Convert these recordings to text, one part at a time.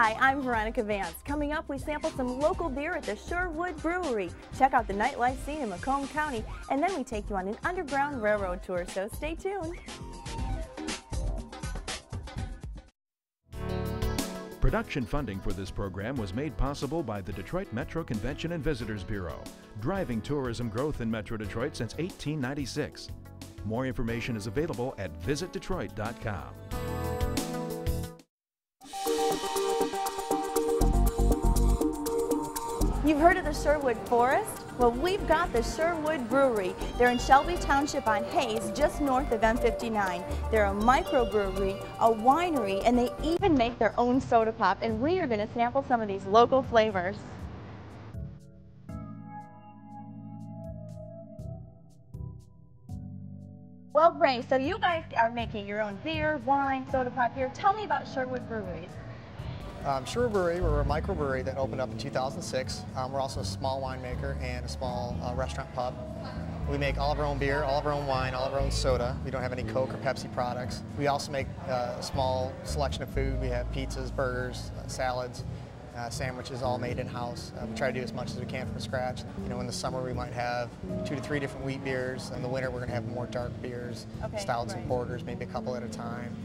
Hi, I'm Veronica Vance. Coming up, we sample some local beer at the Sherwood Brewery. Check out the nightlife scene in Macomb County, and then we take you on an underground railroad tour, so stay tuned. Production funding for this program was made possible by the Detroit Metro Convention and Visitors Bureau, driving tourism growth in Metro Detroit since 1896. More information is available at visitdetroit.com. You've heard of the Sherwood Forest? Well, we've got the Sherwood Brewery. They're in Shelby Township on Hayes, just north of M59. They're a microbrewery, a winery, and they even make their own soda pop. And we are going to sample some of these local flavors. Well, Ray, so you guys are making your own beer, wine, soda pop here. Tell me about Sherwood Breweries. Sherwood Brewery, we're a microbrewery that opened up in 2006. We're also a small winemaker and a small restaurant pub. We make all of our own beer, all of our own wine, all of our own soda. We don't have any Coke or Pepsi products. We also make a small selection of food. We have pizzas, burgers, salads, sandwiches, all made in-house. We try to do as much as we can from scratch. You know, in the summer we might have 2 to 3 different wheat beers. In the winter we're going to have more dark beers, stouts and porters, maybe a couple at a time.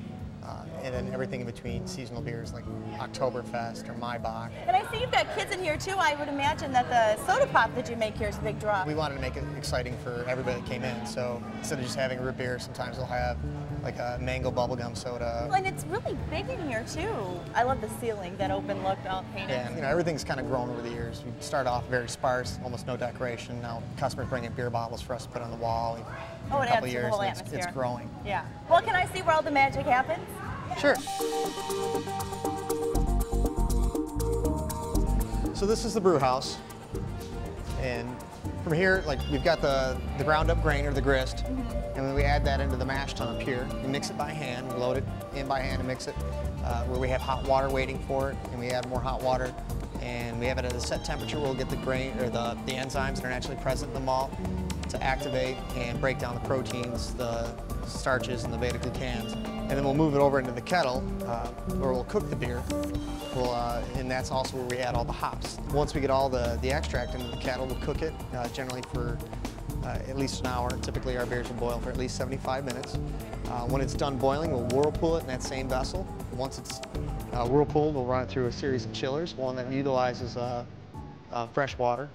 And then everything in between, seasonal beers like Oktoberfest or Maibach. And I see you've got kids in here too. I would imagine that the soda pop that you make here is a big draw. We wanted to make it exciting for everybody that came in. So instead of just having root beer, sometimes we'll have like a mango bubblegum soda. Well, and it's really big in here too. I love the ceiling, that open look, all painted. Yeah, you know, everything's kind of grown over the years. We started off very sparse, almost no decoration. Now customers bring in beer bottles for us to put on the wall. Oh, it a couple adds to years, the whole and atmosphere. it's growing. Yeah. Well, can I see where all the magic happens? Sure. So this is the brew house, and from here, like, we've got the ground up grain or the grist, and then we add that into the mash tun up here. We mix it by hand, we load it in by hand and mix it, where we have hot water waiting for it, and we add more hot water, and we have it at a set temperature. We'll get the grain or the enzymes that are naturally present in the malt to activate and break down the proteins, the starches, and the beta-glucans. And then we'll move it over into the kettle, where we'll cook the beer. And that's also where we add all the hops. Once we get all the extract into the kettle, we'll cook it, generally for at least an hour. Typically our beers will boil for at least 75 minutes. When it's done boiling, we'll whirlpool it in that same vessel. Once it's whirlpooled, we'll run it through a series of chillers, one that utilizes fresh water.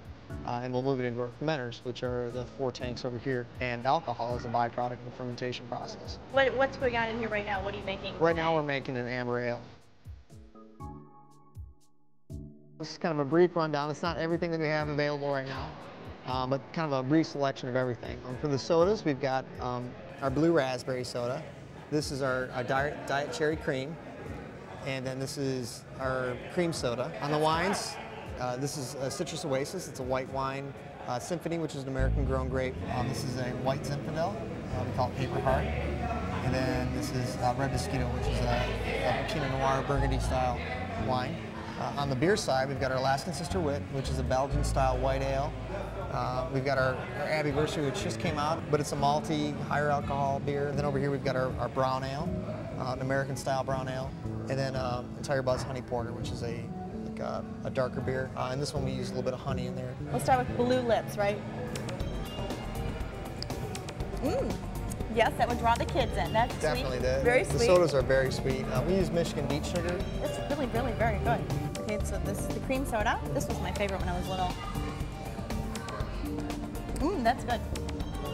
And we'll move it into our fermenters, which are the 4 tanks over here. And alcohol is a byproduct of the fermentation process. What's going on in here right now? What are you making? Right now we're making an amber ale. This is kind of a brief rundown. It's not everything that we have available right now, but kind of a brief selection of everything. For the sodas, we've got our blue raspberry soda. This is our diet cherry cream. And then this is our cream soda. On the wines, this is a Citrus Oasis. It's a white wine. Symphony, which is an American-grown grape. This is a white Zinfandel. We call it Paper Heart. And then this is Red Mosquito, which is a Pinot Noir Burgundy-style wine. On the beer side, we've got our Alaskan Sister Wit, which is a Belgian-style white ale. We've got our Anniversary, which just came out, but it's a malty, higher alcohol beer. Then over here we've got our brown ale, an American-style brown ale. And then Entire Buzz Honey Porter, which is a darker beer. And this one we use a little bit of honey in there. We'll start with Blue Lips, right? Yes, that would draw the kids in. That's definitely sweet. Very sweet. The sodas are very sweet. We use Michigan beet sugar. It's really, really very good. Okay, so this is the cream soda. This was my favorite when I was little. That's good.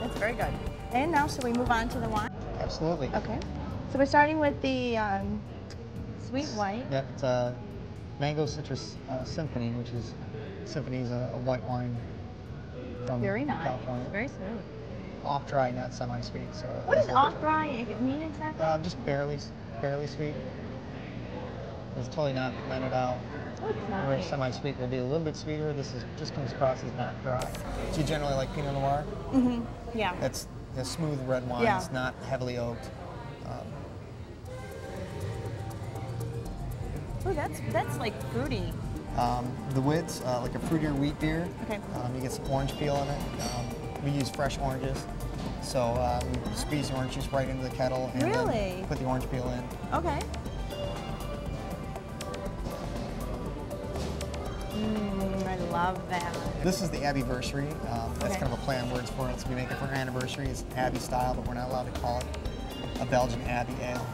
That's very good. And now, shall we move on to the wine? Absolutely. Okay. So we're starting with the sweet white. Yeah, it's Mango Citrus Symphony, which is Symphony's a white wine from California. Very smooth. Off dry, not semi-sweet. So what does off dry mean exactly? Just barely sweet. It's totally not blended out. Oh, it's not. Where semi-sweet will be a little bit sweeter. This just comes across as not dry. Do you generally like Pinot Noir? Yeah. That's a smooth red wine. Yeah. It's not heavily oaked. Oh, that's like fruity. The Wit's like a fruitier wheat beer. Okay. You get some orange peel in it. We use fresh oranges. So we squeeze the orange juice right into the kettle and then put the orange peel in. Okay. I love that. This is the Abbyversary. That's Okay. kind of a play on words for it. So we make it for our anniversary. It's Abbey style, but we're not allowed to call it a Belgian Abbey ale.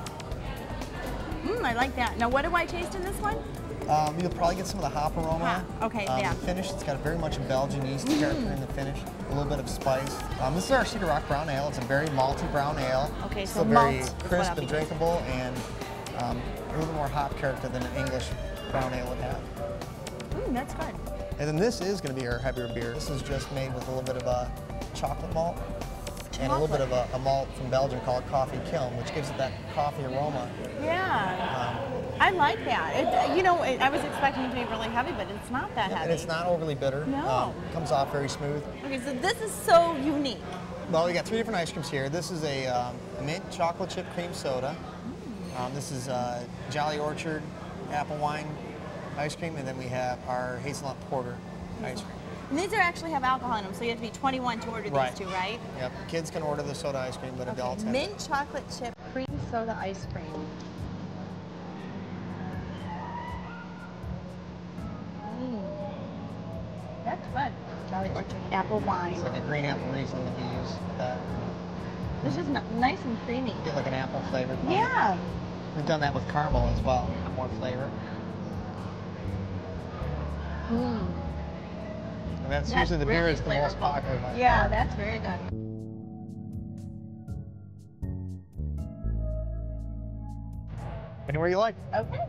I like that. Now, what do I taste in this one? You'll probably get some of the hop aroma. Okay, yeah. The finish, it's got very much a Belgian yeast character in the finish. A little bit of spice. This is our Cedar Rock Brown Ale. It's a very malty brown ale. Okay, so still malt very is what crisp I'll be and drinkable, and a little more hop character than an English brown ale would have. That's good. And then this is going to be our heavier beer. This is just made with a little bit of a chocolate malt and a little bit of a malt from Belgium called Coffee Kiln, which gives it that coffee aroma. Yeah. I like that. You know, I was expecting it to be really heavy, but it's not that heavy. And it's not overly bitter. No. Comes off very smooth. Okay, so this is so unique. Well, we got 3 different ice creams here. This is a mint chocolate chip cream soda. This is Jolly Orchard apple wine ice cream, and then we have our hazelnut porter ice cream. And these actually have alcohol in them, so you have to be 21 to order these two, right? Yep. Kids can order the soda ice cream, but adults have Mint chocolate chip cream soda ice cream. That's good. Jolly Orchard apple wine. It's like a green apple raisin that you use. This is nice and creamy. Get like an apple flavored one. Yeah. We've done that with caramel as well, more flavor. And that's usually the beer is the most popular one. Yeah, that's very good. Anywhere you like. Okay.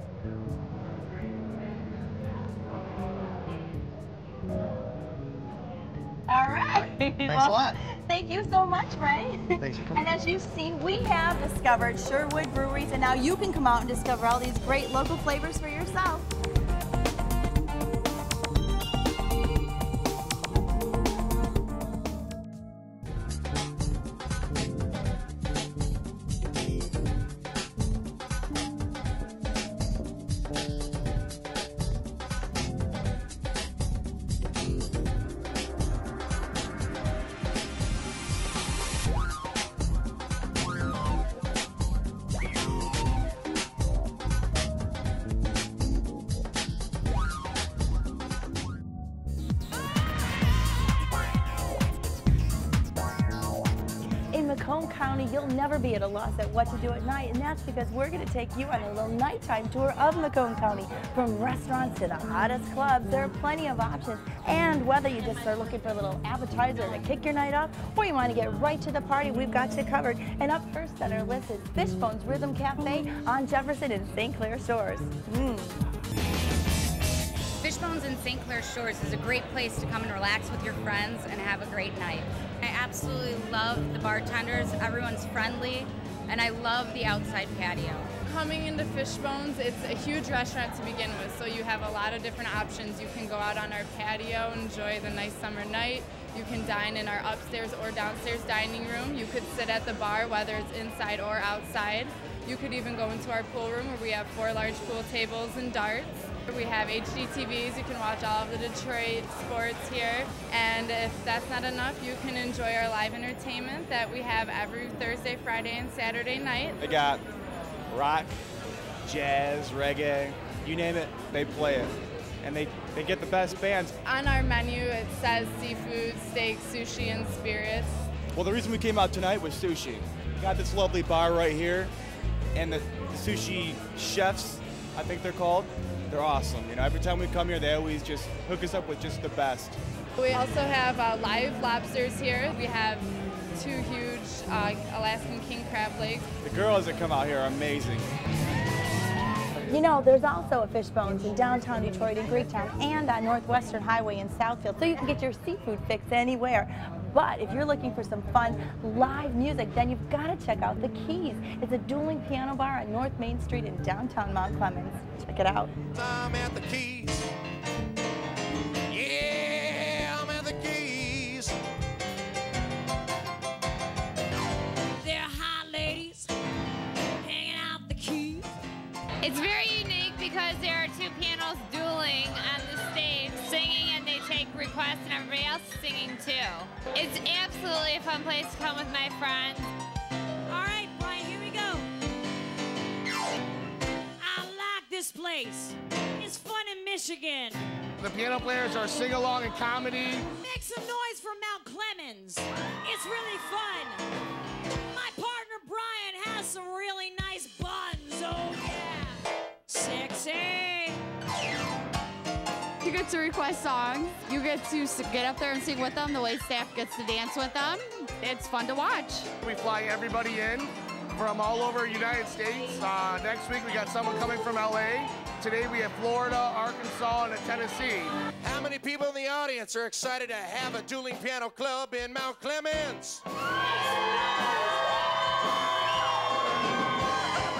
All right. Thanks a lot. Thank you so much, Ray. Thanks for coming. And as you've seen, we have discovered Sherwood Breweries, and now you can come out and discover all these great local flavors for yourself. In Macomb County, you'll never be at a loss at what to do at night, and that's because we're going to take you on a little nighttime tour of Macomb County. From restaurants to the hottest clubs, there are plenty of options. And whether you just are looking for a little appetizer to kick your night off, or you want to get right to the party, we've got you covered. And up first on our list is Fishbone's Rhythm Cafe on Jefferson and St. Clair Shores. Fishbones in St. Clair Shores is a great place to come and relax with your friends and have a great night. I absolutely love the bartenders, everyone's friendly, and I love the outside patio. Coming into Fishbones, it's a huge restaurant to begin with, so you have a lot of different options. You can go out on our patio, enjoy the nice summer night. You can dine in our upstairs or downstairs dining room. You could sit at the bar, whether it's inside or outside. You could even go into our pool room where we have 4 large pool tables and darts. We have HD TVs, you can watch all of the Detroit sports here. And if that's not enough, you can enjoy our live entertainment that we have every Thursday, Friday, and Saturday night. They got rock, jazz, reggae, you name it, they play it. And they get the best bands. On our menu, it says seafood, steak, sushi, and spirits. Well, the reason we came out tonight was sushi. Got this lovely bar right here, and the sushi chefs, I think they're called, they're awesome. You know, every time we come here, they always just hook us up with just the best. We also have live lobsters here. We have 2 huge Alaskan king crab legs. The girls that come out here are amazing. You know, there's also a Fishbones in downtown Detroit and Greektown and on Northwestern Highway in Southfield, so you can get your seafood fix anywhere. But if you're looking for some fun live music, then you've got to check out the Keys. It's a dueling piano bar on North Main Street in downtown Mount Clemens. Check it out. I'm at the Keys. Yeah, I'm at the Keys. They're hot ladies hanging out the Keys. It's very unique because there are 2 pianos dueling on the stage, singing, and they take requests, and everybody else is singing too. It's absolutely a fun place to come with my friends. All right, Brian, here we go. I like this place. It's fun in Michigan. The piano players are sing-along and comedy. Make some noise for Mount Clemens. It's really fun. My partner Brian has some really nice buns. Oh yeah. Sexy. You get to request songs. You get to get up there and sing with them. The way staff gets to dance with them. It's fun to watch. We fly everybody in from all over the United States. Next week we got someone coming from LA. Today we have Florida, Arkansas, and Tennessee. How many people in the audience are excited to have a dueling piano club in Mount Clemens?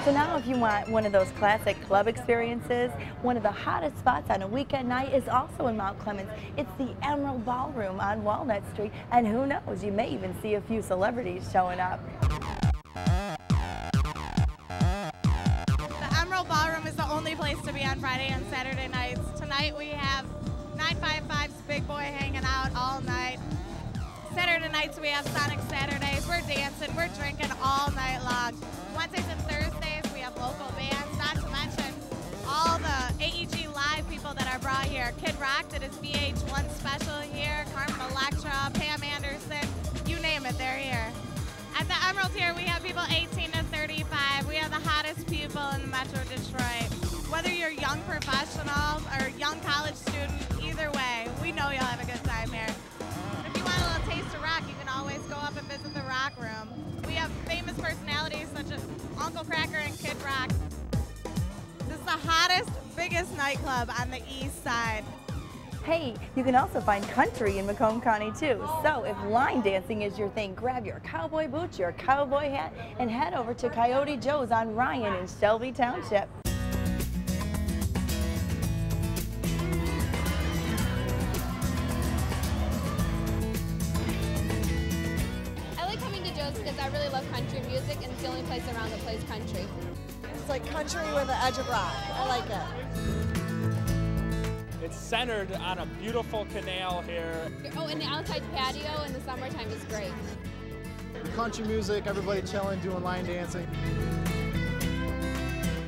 So now if you want one of those classic club experiences, one of the hottest spots on a weekend night is also in Mount Clemens. It's the Emerald Ballroom on Walnut Street, and who knows, you may even see a few celebrities showing up. The Emerald Ballroom is the only place to be on Friday and Saturday nights. Tonight we have 955's Big Boy hanging out all night. Saturday nights we have Sonic Saturdays. We're dancing, we're drinking all night long. Wednesdays and Thursdays we have local bands, not to mention all the AEG Live people that are brought here. Kid Rock did his VH1 special here, Carmen Electra, Pam Anderson, you name it, they're here. At the Emerald here we have people 18 to 35. We have the hottest people in Metro Detroit. Whether you're young professionals or young college student, either way, we know you'll have a good time here. If you want a little taste of rock, you can always go up and visit the Rock Room. We have famous personalities such as Uncle Cracker and Kid Rock. This is the hottest, biggest nightclub on the east side. Hey, you can also find country in Macomb County too. So if line dancing is your thing, grab your cowboy boots, your cowboy hat, and head over to Coyote Joe's on Ryan in Shelby Township. Because I really love country music, and it's the only place around that plays country. It's like country with the edge of rock. I like it. It's centered on a beautiful canal here. Oh, and the outside patio in the summertime is great. Country music, everybody chilling, doing line dancing.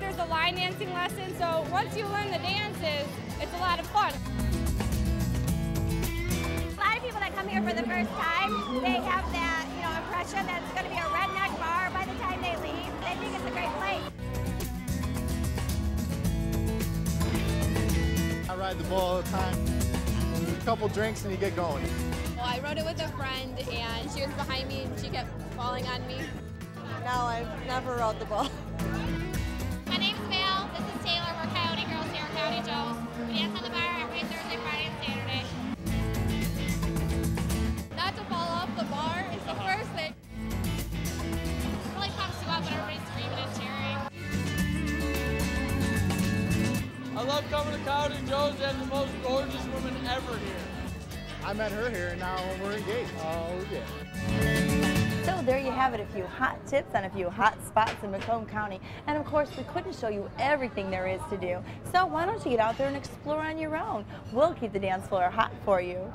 There's a line dancing lesson, so once you learn the dances, it's a lot of fun. A lot of people that come here for the first time, they have that, impression that it's going to be a redneck bar by the time they leave. They think it's a great place. I ride the bull all the time. A couple drinks and you get going. Well, I rode it with a friend and she was behind me and she kept falling on me. No, I've never rode the bull. My name's Val. This is Taylor. We're Coyote Girls here at Coyote Joe's. We dance on the bar every Thursday, Friday, and Saturday. Not to fall off the bar is the first thing. It really pumps you up when everybody's screaming and cheering. I love coming to Coyote Joe's. They have the most gorgeous woman ever here. I met her here and now we're engaged. Oh, yeah. So there you have it, a few hot tips on a few hot spots in Macomb County. And of course, we couldn't show you everything there is to do. So why don't you get out there and explore on your own? We'll keep the dance floor hot for you.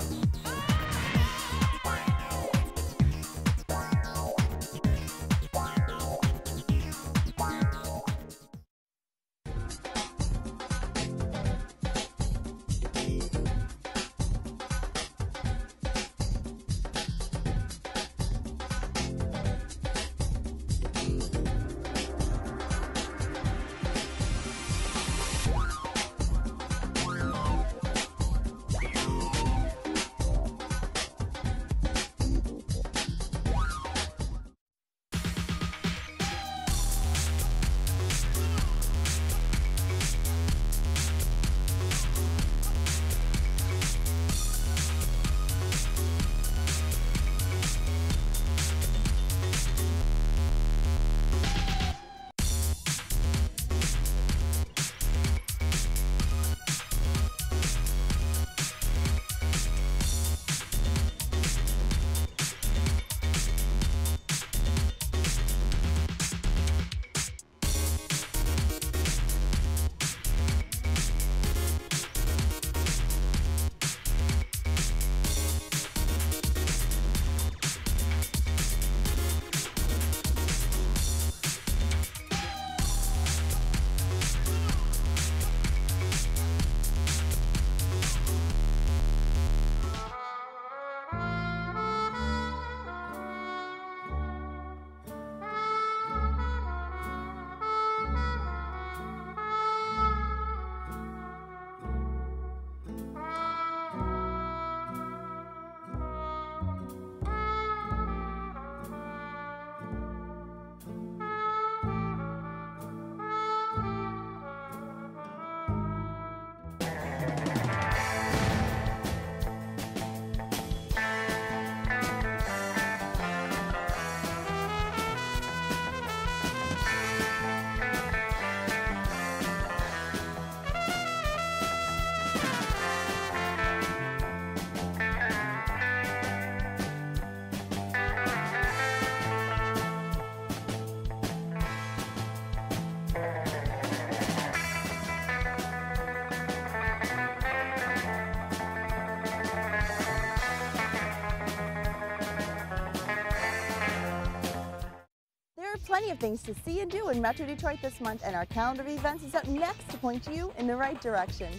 plenty of things to see and do in Metro Detroit this month, and our calendar of events is up next to point you in the right direction.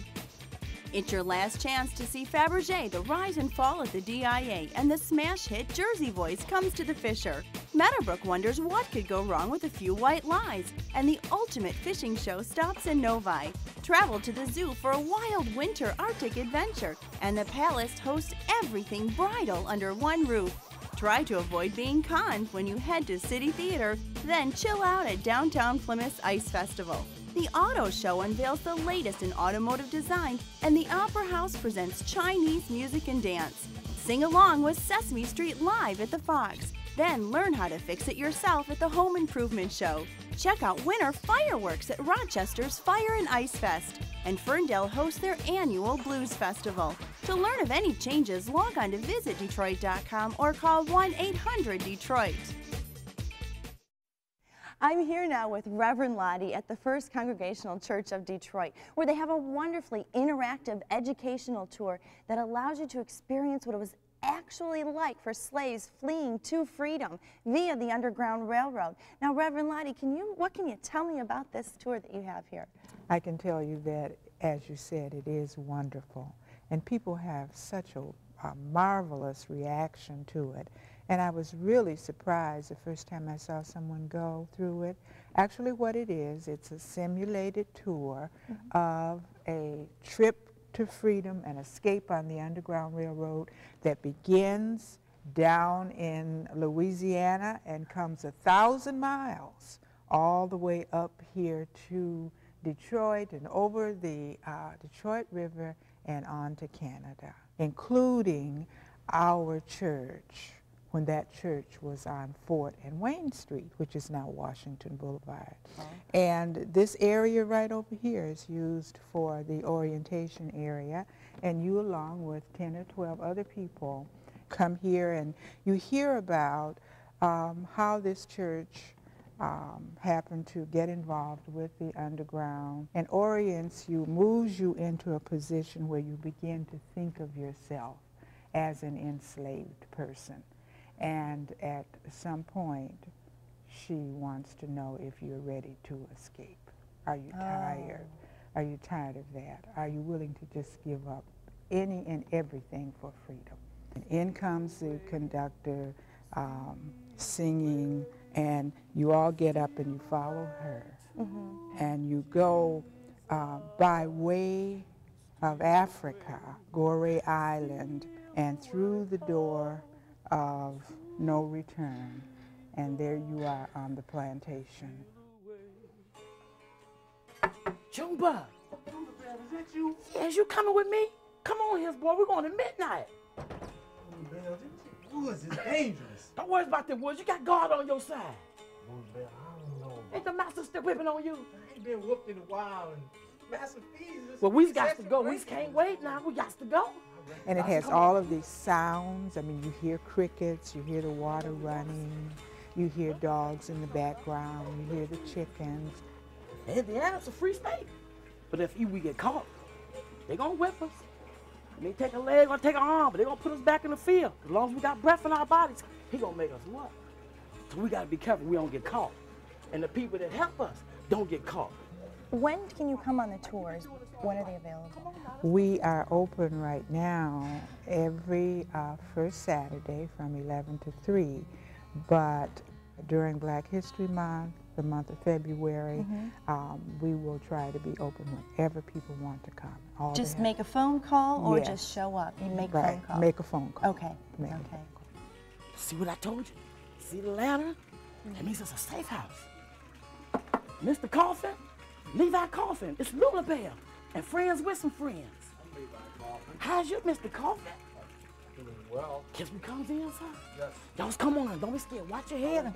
It's your last chance to see Fabergé, the rise and fall at the DIA, and the smash hit Jersey Voice comes to the Fisher. Meadowbrook wonders what could go wrong with a few white lies, and the ultimate fishing show stops in Novi. Travel to the zoo for a wild winter Arctic adventure, and the Palace hosts everything bridal under one roof. Try to avoid being conned when you head to City Theater, then chill out at Downtown Plymouth's Ice Festival. The Auto Show unveils the latest in automotive design, and the Opera House presents Chinese music and dance. Sing along with Sesame Street live at the Fox. Then learn how to fix it yourself at the Home Improvement Show. Check out winter fireworks at Rochester's Fire and Ice Fest. And Ferndale hosts their annual Blues Festival. To learn of any changes, log on to visitdetroit.com or call 1-800-DETROIT. I'm here now with Reverend Lottie at the First Congregational Church of Detroit, where they have a wonderfully interactive educational tour that allows you to experience what it was actually like for slaves fleeing to freedom via the Underground Railroad. Now, Reverend Lottie, what can you tell me about this tour that you have here? I can tell you that, as you said, it is wonderful, and people have such a marvelous reaction to it. And I was really surprised the first time I saw someone go through it. Actually, what it is, it's a simulated tour of a trip to freedom, an escape on the Underground Railroad that begins down in Louisiana and comes 1,000 miles all the way up here to Detroit and over the Detroit River and on to Canada, including our church, when that church was on 4th and Wayne Street, which is now Washington Boulevard. Oh. And this area right over here is used for the orientation area, and you, along with 10 or 12 other people, come here and you hear about how this church happened to get involved with the underground, and orients you, moves you into a position where you begin to think of yourself as an enslaved person. And at some point, she wants to know if you're ready to escape. Are you tired? Are you tired of that? Are you willing to just give up any and everything for freedom? And in comes the conductor singing, and you all get up and you follow her. And you go by way of Africa, Gorée Island, and through the door of no return, and there you are on the plantation. Jumba, is that you? Is you coming with me? Come on here, boy, we're going to midnight. Woods is dangerous. Don't worry about the woods, you got God on your side. I don't know. Ain't the master still whipping on you? I ain't been whooped in a while, and Master Fees is... Well, we got to go, we can't wait now, we got to go. And it has all of these sounds. I mean, you hear crickets, you hear the water running, you hear dogs in the background, you hear the chickens. Indiana's a free state. But if we get caught, they gonna whip us. They may take a leg or take an arm, but they gonna put us back in the field. As long as we got breath in our bodies, he gonna make us what? So we gotta be careful we don't get caught. And the people that help us don't get caught. When can you come on the tours? When are they available? We are open right now every first Saturday from 11 to 3, but during Black History Month, the month of February, we will try to be open whenever people want to come. Just make a phone call or just show up? You make a phone call? Make a phone call. Okay. See what I told you? See the lantern? That means it's a safe house. Mr. Coffin, Levi Coffin, it's Lula Bell, and friends with some friends. I'm Levi Coffin. How's you, Mr. Coffin? Doing well. Kiss me comes in, son? Yes. Y'all come on now, don't be scared. Watch your head.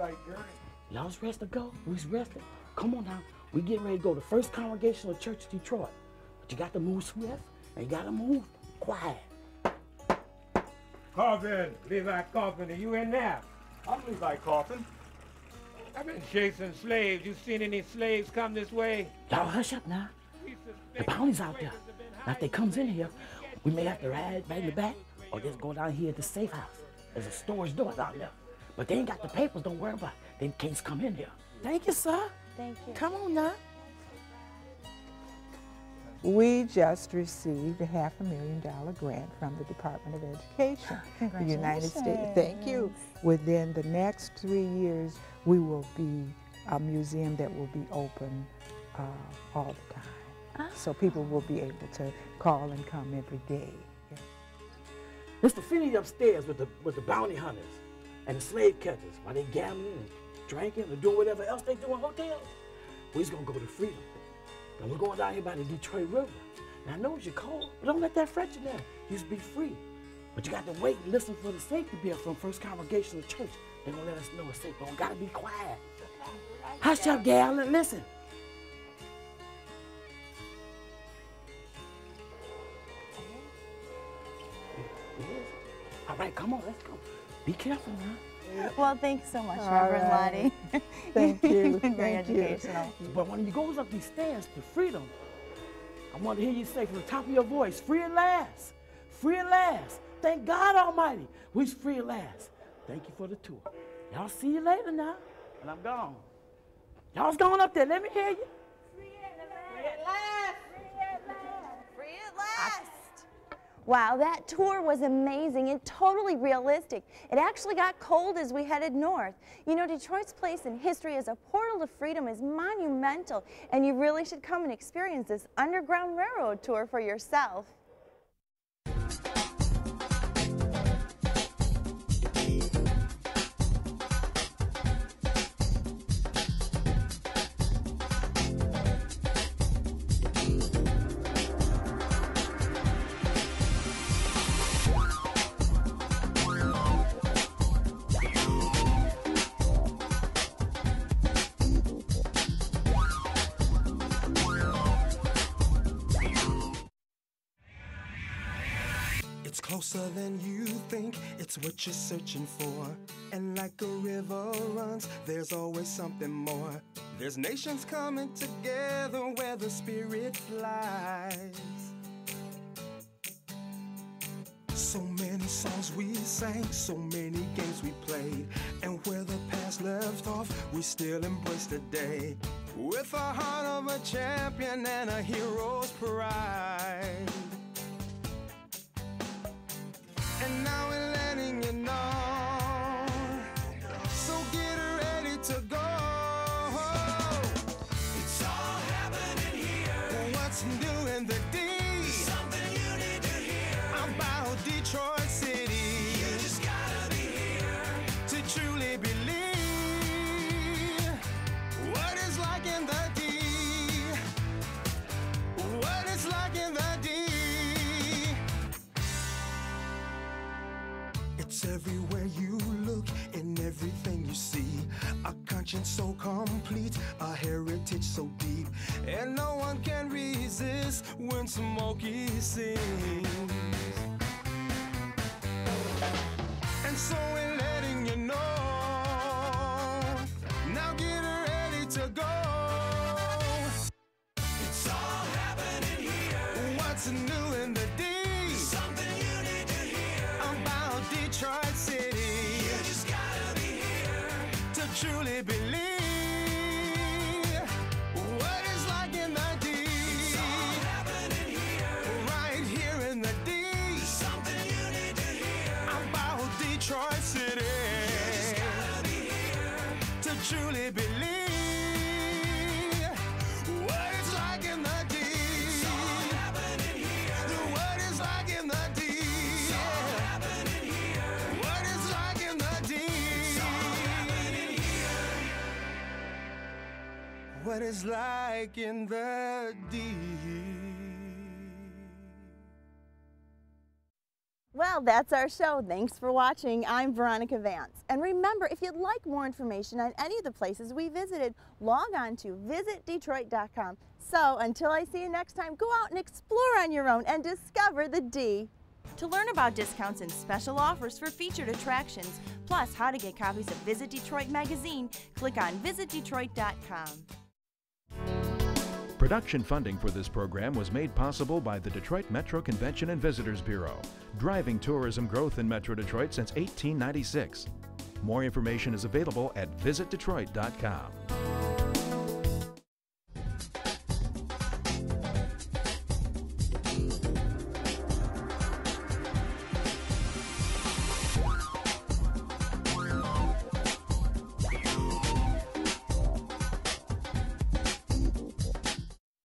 Y'all's ready to go? We's resting. Come on now. We getting ready to go to First Congregational Church of Detroit. But you got to move swift, and you got to move quiet. Coffin, Levi Coffin, are you in there? I'm Levi Coffin. I've been chasing slaves. You seen any slaves come this way? Y'all hush up now. The bounty's out there. Now if they comes in here, we may have to ride back in the back or just go down here at the safe house. There's a storage door down there. But they ain't got the papers, don't worry about it. They can't come in here. Thank you, sir. Thank you. Come on now. We just received a $500,000 grant from the Department of Education, the United States. Thank you. Within the next 3 years, we will be a museum that will be open all the time. So people will be able to call and come every day. Yeah. It's the Finny upstairs with the bounty hunters and the slave catchers while they gambling and drinking or doing whatever else they do in hotels. We're just gonna go to freedom. And we're going down here by the Detroit River. Now I know you're cold, but don't let that fret you now. You just be free. But you got to wait and listen for the safety bill from First Congregational Church. They're gonna let us know it's safe, but we gotta be quiet. Hush up, gal, and listen. All right, come on, let's go. Be careful now. Well, thanks so much, Reverend Lottie. Thank you. Very educational. But when you goes up these stairs to freedom, I want to hear you say from the top of your voice, free at last, free at last. Thank God Almighty, we's free at last. Thank you for the tour. Y'all see you later now, and I'm gone. Y'all's going up there, let me hear you. Free at last. Free at last. Free at last. Wow, that tour was amazing and totally realistic. It actually got cold as we headed north. You know, Detroit's place in history as a portal to freedom is monumental, and you really should come and experience this Underground Railroad tour for yourself. Closer than you think, it's what you're searching for. And like a river runs, there's always something more. There's nations coming together where the spirit flies. So many songs we sang, so many games we played. And where the past left off, we still embrace today. With a heart of a champion and a hero's pride. And now we're letting you know, so get ready to go. It's all happening here. What's new in the D? Something you need to hear about Detroit City. You just gotta be here to truly believe what it's like in the D. What it's like in the D. It's everywhere you look, in everything you see. A conscience so complete, a heritage so deep. And no one can resist when Smokey sings. And so we're letting you know, now get ready to go. It's all happening here. What's new in the D? Something you need to hear about Detroit City. You just gotta be here to truly believe what it's like in the D. It's all happening here. Right here in the D. Something you need to hear about Detroit City. You just gotta be here to truly believe what it's like in the D. It's all happening here. What it's like in the D. It's all happening here. What it's like in the D. It's all happening here. What it's like in the D. Well, that's our show. Thanks for watching. I'm Veronica Vance. And remember, if you'd like more information on any of the places we visited, log on to visitdetroit.com. So until I see you next time, go out and explore on your own and discover the D. To learn about discounts and special offers for featured attractions, plus how to get copies of Visit Detroit magazine, click on visitdetroit.com. Production funding for this program was made possible by the Detroit Metro Convention and Visitors Bureau, driving tourism growth in Metro Detroit since 1896. More information is available at visitdetroit.com.